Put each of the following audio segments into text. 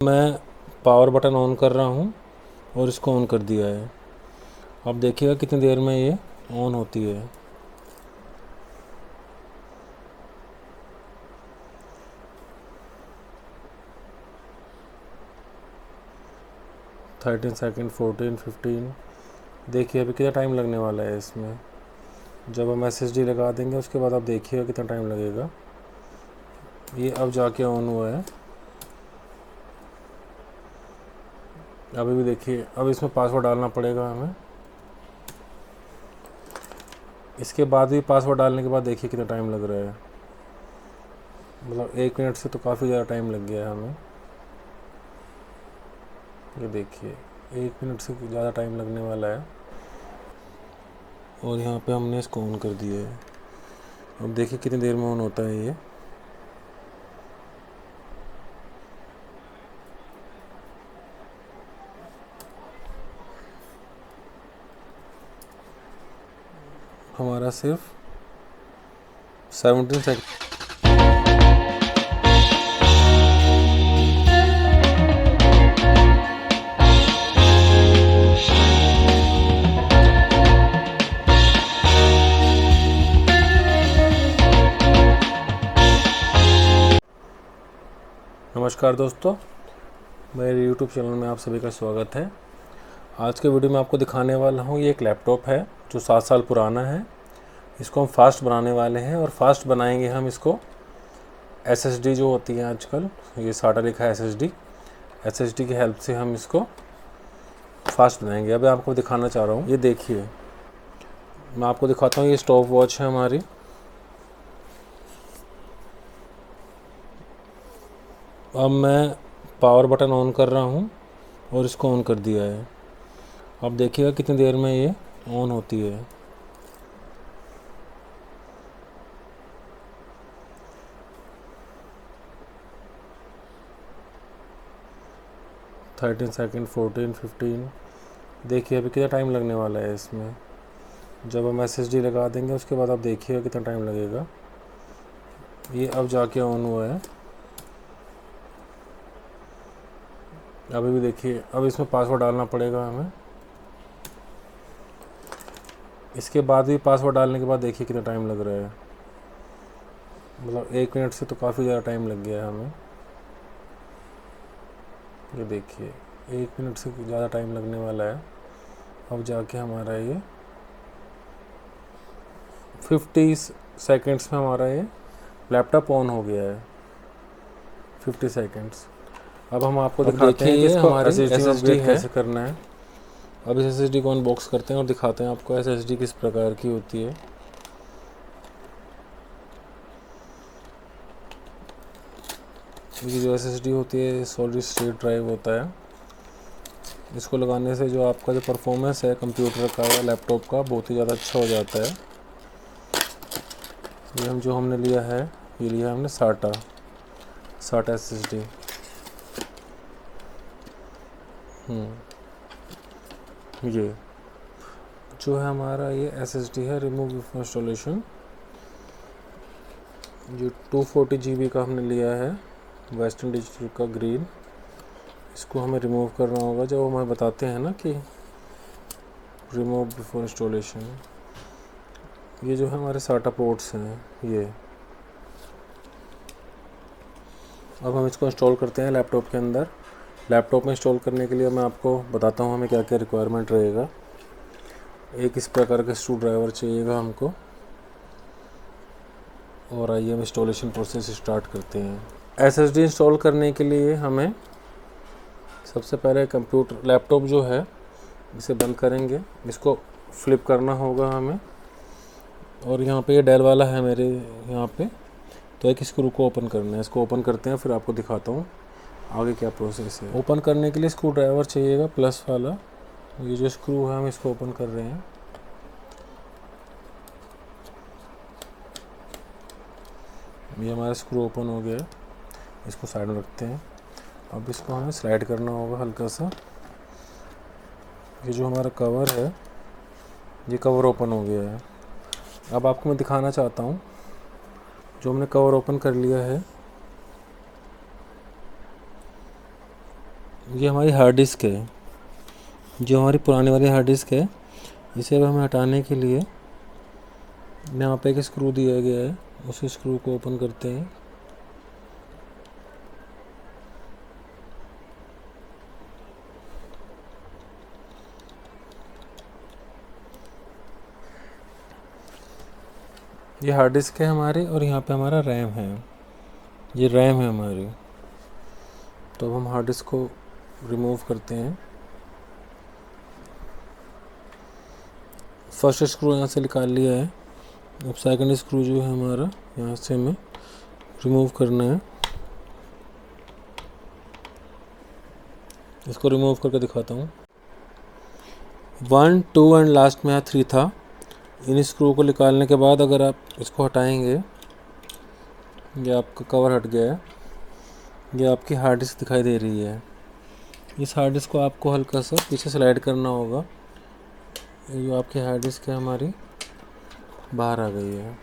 मैं power button on कर रहा हूँ और इसको ऑन कर दिया है। अब देखिएगा कितनी देर में ये ऑन होती है। Thirteen second, 14, 15। देखिए अभी कितना टाइम लगने वाला है इसमें। जब हम SSD लगा देंगे उसके बाद आप देखिएगा कितना टाइम लगेगा। ये अब जाके ऑन हुआ है। अभी भी देखिए, अब इसमें पासवर्ड डालना पड़ेगा हमें। इसके बाद भी पासवर्ड डालने के बाद देखिए कितना टाइम लग रहा है। मतलब 1 मिनट से तो काफ़ी ज़्यादा टाइम लग गया है हमें। ये देखिए 1 मिनट से ज़्यादा टाइम लगने वाला है। और यहाँ पे हमने इसको ऑन कर दिया है। अब देखिए कितनी देर में ऑन होता है ये। हमारा सिर्फ 17 सेकेंड। नमस्कार दोस्तों, मेरे YouTube चैनल में आप सभी का स्वागत है। आज के वीडियो में आपको दिखाने वाला हूँ, ये एक लैपटॉप है जो 7 साल पुराना है। इसको हम फास्ट बनाने वाले हैं और फास्ट बनाएंगे हम इसको। SSD जो होती है आजकल, ये SATA लिखा है SSD की हेल्प से हम इसको फास्ट बनाएंगे। अभी आपको दिखाना चाह रहा हूँ, ये देखिए मैं आपको दिखाता हूँ। ये स्टॉप वॉच है हमारी। अब मैं पावर बटन ऑन कर रहा हूँ और इसको ऑन कर दिया है। अब देखिएगा कितनी देर में ये ऑन होती है। Thirteen second, 14, 15। देखिए अभी कितना टाइम लगने वाला है इसमें। जब हम SSD लगा देंगे उसके बाद आप देखिएगा कितना टाइम लगेगा। ये अब जाके ऑन हुआ है। अभी भी देखिए, अब इसमें पासवर्ड डालना पड़ेगा हमें। इसके बाद भी पासवर्ड डालने के बाद देखिए कितना टाइम लग रहा है। मतलब 1 मिनट से तो काफ़ी ज़्यादा टाइम लग गया है हमें। ये देखिए 1 मिनट से ज़्यादा टाइम लगने वाला है। अब जाके हमारा ये 50 सेकेंड्स में हमारा ये लैपटॉप ऑन हो गया है। 50 सेकेंड्स। अब हम आपको दिखाते हैं कि इसको हमारी SSD कैसे करना है। अब इस SSD को अनबॉक्स करते हैं और दिखाते हैं आपको SSD किस प्रकार की होती है। ये जो SSD होती है सॉलिड स्टेट ड्राइव होता है। इसको लगाने से जो आपका जो परफॉर्मेंस है कंप्यूटर का या लैपटॉप का बहुत ही ज़्यादा अच्छा हो जाता है। ये हमने लिया है, ये लिया हमने SATA SSD। ये जो है हमारा ये SSD है रिमूव बिफोर इंस्टॉलेशन। जो 240 GB का हमने लिया है वेस्टर्न डिजिटल का ग्रीन। इसको हमें रिमूव करना होगा। जब हमें बताते हैं ना कि रिमूव बिफोर इंस्टॉलेशन, ये जो है हमारे SATA पोर्ट्स हैं ये। अब हम इसको इंस्टॉल करते हैं लैपटॉप के अंदर। लैपटॉप में इंस्टॉल करने के लिए मैं आपको बताता हूँ हमें क्या क्या रिक्वायरमेंट रहेगा। एक इस प्रकार का स्क्रू ड्राइवर चाहिएगा हमको। और आइए हम इंस्टॉलेशन प्रोसेस स्टार्ट करते हैं। SSD इंस्टॉल करने के लिए हमें सबसे पहले कंप्यूटर लैपटॉप जो है इसे बंद करेंगे। इसको फ्लिप करना होगा हमें। और यहाँ पे ये डेल वाला है मेरे यहाँ पे, तो एक स्क्रू को ओपन करना है। इसको ओपन करते हैं, फिर आपको दिखाता हूँ आगे क्या प्रोसेस है। ओपन करने के लिए स्क्रू ड्राइवर चाहिएगा प्लस वाला। ये जो स्क्रू है हम इसको ओपन कर रहे हैं। ये हमारा स्क्रू ओपन हो गया है। इसको साइड में रखते हैं। अब इसको हमें स्लाइड करना होगा हल्का सा। ये जो हमारा कवर है ये कवर ओपन हो गया है। अब आपको मैं दिखाना चाहता हूँ, जो हमने कवर ओपन कर लिया है ये हमारी हार्ड डिस्क है, जो हमारी पुरानी वाली हार्ड डिस्क है। इसे अब हमें हटाने के लिए यहाँ पे एक स्क्रू दिया गया है, उस स्क्रू को ओपन करते हैं। ये हार्ड डिस्क है हमारी और यहाँ पे हमारा रैम है, ये रैम है हमारी। तो अब हम हार्ड डिस्क को रिमूव करते हैं। फर्स्ट स्क्रू यहाँ से निकाल लिया है, अब सेकंड स्क्रू जो है हमारा यहाँ से हमें रिमूव करना है। इसको रिमूव करके दिखाता हूँ। 1, 2 एंड लास्ट में 3 था। इन स्क्रू को निकालने के बाद अगर आप इसको हटाएंगे, ये आपका कवर हट गया है, ये आपकी हार्ड डिस्क दिखाई दे रही है। इस हार्ड डिस्क को आपको हल्का सा पीछे स्लाइड करना होगा। ये जो आपकी हार्ड डिस्क है हमारी बाहर आ गई है।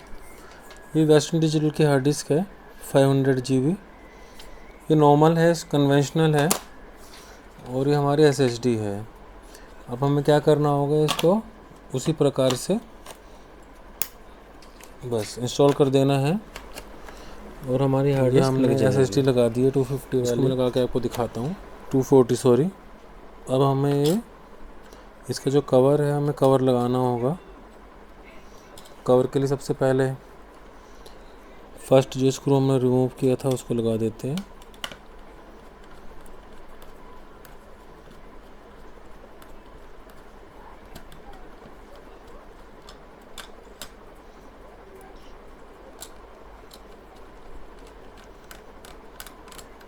ये वेस्टर्न डिजिटल की हार्ड डिस्क है 500 GB। ये नॉर्मल है, कन्वेंशनल है और ये हमारी SSD है। अब हमें क्या करना होगा, इसको उसी प्रकार से बस इंस्टॉल कर देना है और हमारी हार्ड डिस्क हमने SSD लगा दी है 250 वाली। मैं लगा के आपको दिखाता हूँ, 240 सॉरी। अब हमें इसका जो कवर है, हमें कवर लगाना होगा। कवर के लिए सबसे पहले फर्स्ट जो स्क्रू हमने रिमूव किया था उसको लगा देते हैं।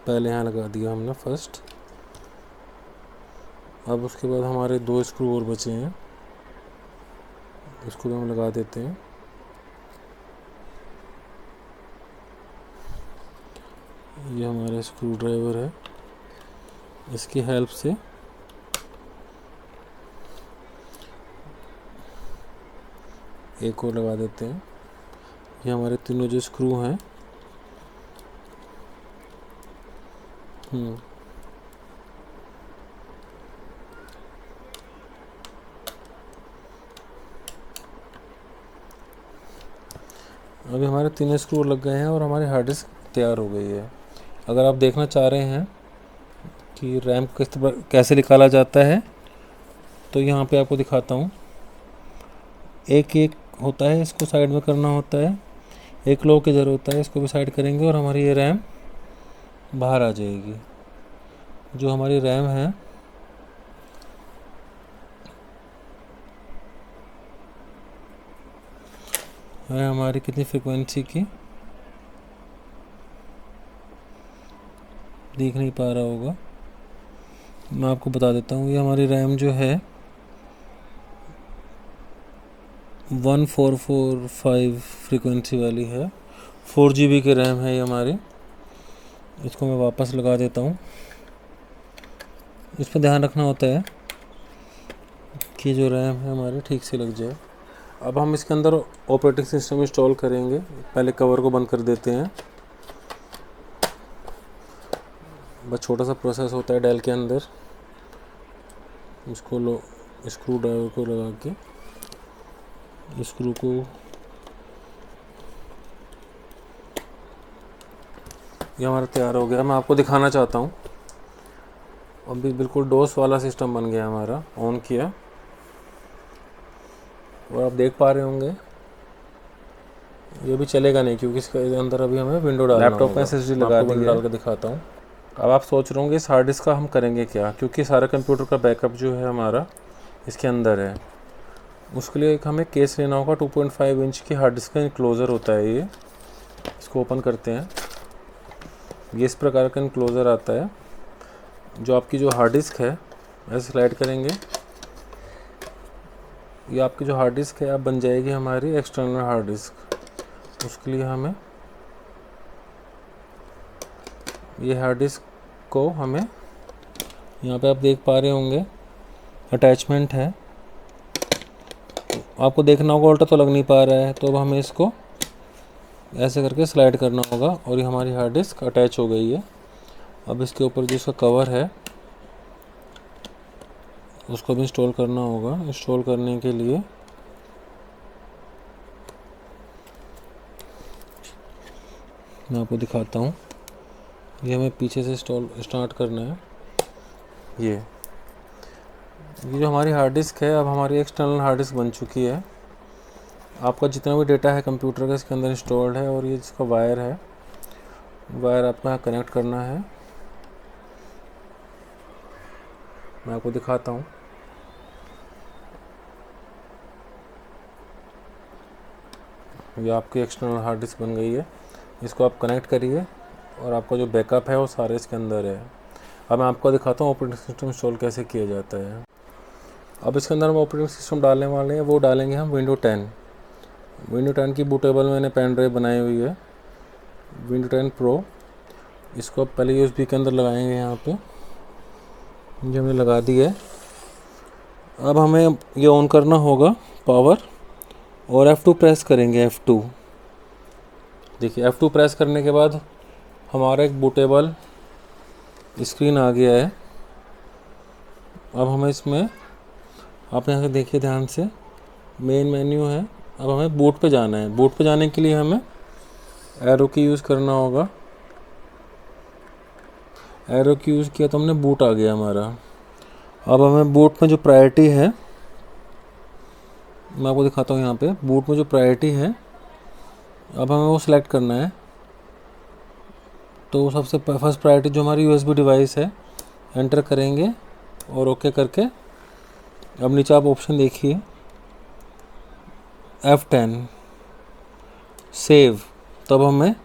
पहले यहाँ लगा दिया हमने फर्स्ट। अब उसके बाद हमारे 2 स्क्रू और बचे हैं, इसको भी हम लगा देते हैं। ये हमारा स्क्रू ड्राइवर है, इसकी हेल्प से एक और लगा देते हैं। ये हमारे तीनों जो स्क्रू हैं अभी हमारे 3 स्क्रू लग गए हैं और हमारी हार्ड डिस्क तैयार हो गई है। अगर आप देखना चाह रहे हैं कि रैम कैसे निकाला जाता है, तो यहाँ पे आपको दिखाता हूँ। एक एक होता है, इसको साइड में करना होता है। एक लॉक इधर होता है, इसको भी साइड करेंगे और हमारी ये रैम बाहर आ जाएगी। जो हमारी रैम है हमारी कितनी फ्रिक्वेंसी की देख नहीं पा रहा होगा, मैं आपको बता देता हूँ। ये हमारी रैम जो है 1445 फ्रिक्वेंसी वाली है, 4 GB की रैम है ये हमारी। इसको मैं वापस लगा देता हूँ। इस पर ध्यान रखना होता है कि जो रैम है हमारी ठीक से लग जाए। अब हम इसके अंदर ऑपरेटिंग सिस्टम इंस्टॉल करेंगे। पहले कवर को बंद कर देते हैं। बस छोटा सा प्रोसेस होता है डेल के अंदर। इसको स्क्रू ड्राइवर को लगा के स्क्रू को ये हमारा तैयार हो गया। मैं आपको दिखाना चाहता हूँ। अभी बिल्कुल डोस वाला सिस्टम बन गया हमारा। ऑन किया और आप देख पा रहे होंगे ये भी चलेगा नहीं, क्योंकि इसके अंदर अभी हमें विंडो डालना होगा। लैपटॉप में SSD लगा दी, डाल के दिखाता हूँ। अब आप सोच रहे होंगे इस हार्ड डिस्क का हम करेंगे क्या, क्योंकि सारा कंप्यूटर का बैकअप जो है हमारा इसके अंदर है। उसके लिए एक हमें केस लेना होगा। 2.5 इंच की हार्ड डिस्क का इनक्लोज़र होता है ये। इसको ओपन करते हैं। ये इस प्रकार का इनक्लोज़र आता है। जो आपकी जो हार्ड डिस्क है ऐसे स्लाइड करेंगे, ये आपकी जो हार्ड डिस्क है अब बन जाएगी हमारी एक्सटर्नल हार्ड डिस्क। उसके लिए हमें ये हार्ड डिस्क को हमें यहाँ पे आप देख पा रहे होंगे अटैचमेंट है। आपको देखना होगा, उल्टा तो लग नहीं पा रहा है, तो अब हमें इसको ऐसे करके स्लाइड करना होगा और ये हमारी हार्ड डिस्क अटैच हो गई है। अब इसके ऊपर जो इसका कवर है उसको भी इंस्टॉल करना होगा। इंस्टॉल करने के लिए मैं आपको दिखाता हूँ। ये हमें पीछे से स्टार्ट करना है। ये जो हमारी हार्ड डिस्क है, अब हमारी एक्सटर्नल हार्ड डिस्क बन चुकी है। आपका जितना भी डेटा है कंप्यूटर का इसके अंदर इंस्टॉल्ड है, और ये जिसका वायर है, वायर आपको यहाँ कनेक्ट करना है। मैं आपको दिखाता हूँ। ये आपकी एक्सटर्नल हार्ड डिस्क बन गई है। इसको आप कनेक्ट करिए और आपका जो बैकअप है वो सारे इसके अंदर है। अब मैं आपको दिखाता हूँ ऑपरेटिंग सिस्टम इंस्टॉल कैसे किया जाता है। अब इसके अंदर हम ऑपरेटिंग सिस्टम डालने वाले हैं, वो डालेंगे हम विंडो 10। विंडो 10 की बूटेबल मैंने पेन ड्राइव बनाई हुई है, विंडो 10 प्रो। इसको आप पहले USB के अंदर लगाएंगे। यहाँ पे जो हमने लगा दी है। अब हमें ये ऑन करना होगा पावर, और F2 प्रेस करेंगे। F2 देखिए, F2 प्रेस करने के बाद हमारा एक बूटेबल स्क्रीन आ गया है। अब हमें इसमें, आप यहाँ से देखिए ध्यान से, मेन मेन्यू है। अब हमें बूट पे जाना है। बूट पे जाने के लिए हमें एरो की यूज़ करना होगा। एरो की यूज़ किया तो हमने बूट आ गया हमारा। अब हमें बूट में जो प्रायोरिटी है, मैं आपको दिखाता हूँ। यहाँ पे बूट में जो प्रायोरिटी है, अब हमें वो सिलेक्ट करना है। तो सबसे फर्स्ट प्रायोरिटी जो हमारी USB डिवाइस है, एंटर करेंगे और ओके करके अब नीचे आप ऑप्शन देखिए F10 सेव। तब हमें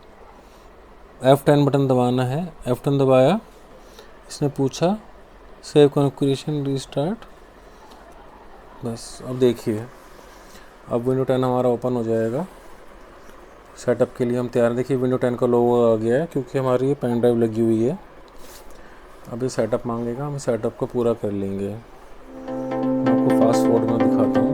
F10 बटन दबाना है। F10 दबाया, इसने पूछा सेव कॉन्फ़िगरेशन रीस्टार्ट। बस अब देखिए, अब विंडो 10 हमारा ओपन हो जाएगा। सेटअप के लिए हम तैयार। देखिए विंडो 10 का लोगो आ गया है क्योंकि हमारी ये पेन ड्राइव लगी हुई है। अब ये सेटअप मांगेगा, हम सेटअप को पूरा कर लेंगे। मैं आपको फास्ट फॉरवर्ड में दिखाता हूँ।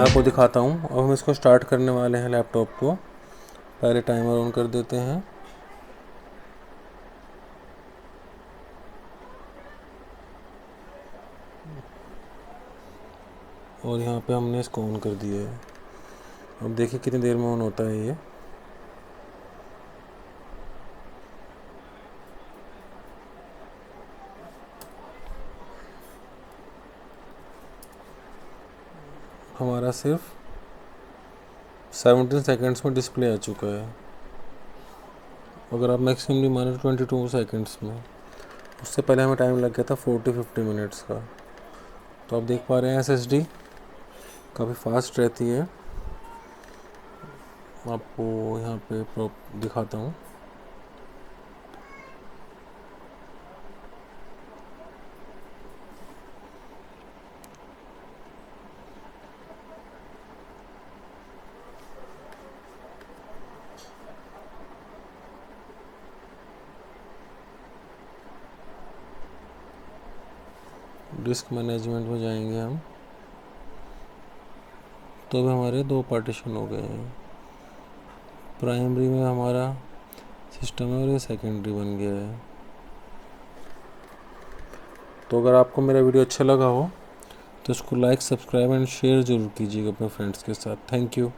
आपको दिखाता हूँ। अब हम इसको स्टार्ट करने वाले हैं लैपटॉप को। पहले टाइमर ऑन कर देते हैं। और यहाँ पे हमने इसको ऑन कर दिया है। अब देखिए कितनी देर में ऑन होता है ये। हमारा सिर्फ 17 सेकंड्स में डिस्प्ले आ चुका है। अगर आप मैक्सिमम माने 22 सेकंड्स में। उससे पहले हमें टाइम लग गया था 40-50 मिनट्स का। तो आप देख पा रहे हैं SSD काफ़ी फास्ट रहती है। आपको यहाँ पे दिखाता हूँ। डिस्क मैनेजमेंट में जाएंगे हम, तो भी हमारे 2 पार्टीशन हो गए हैं। प्राइमरी में हमारा सिस्टम है और ये सेकेंडरी बन गया है। तो अगर आपको मेरा वीडियो अच्छा लगा हो तो इसको लाइक, सब्सक्राइब एंड शेयर ज़रूर कीजिएगा अपने फ्रेंड्स के साथ। Thank you.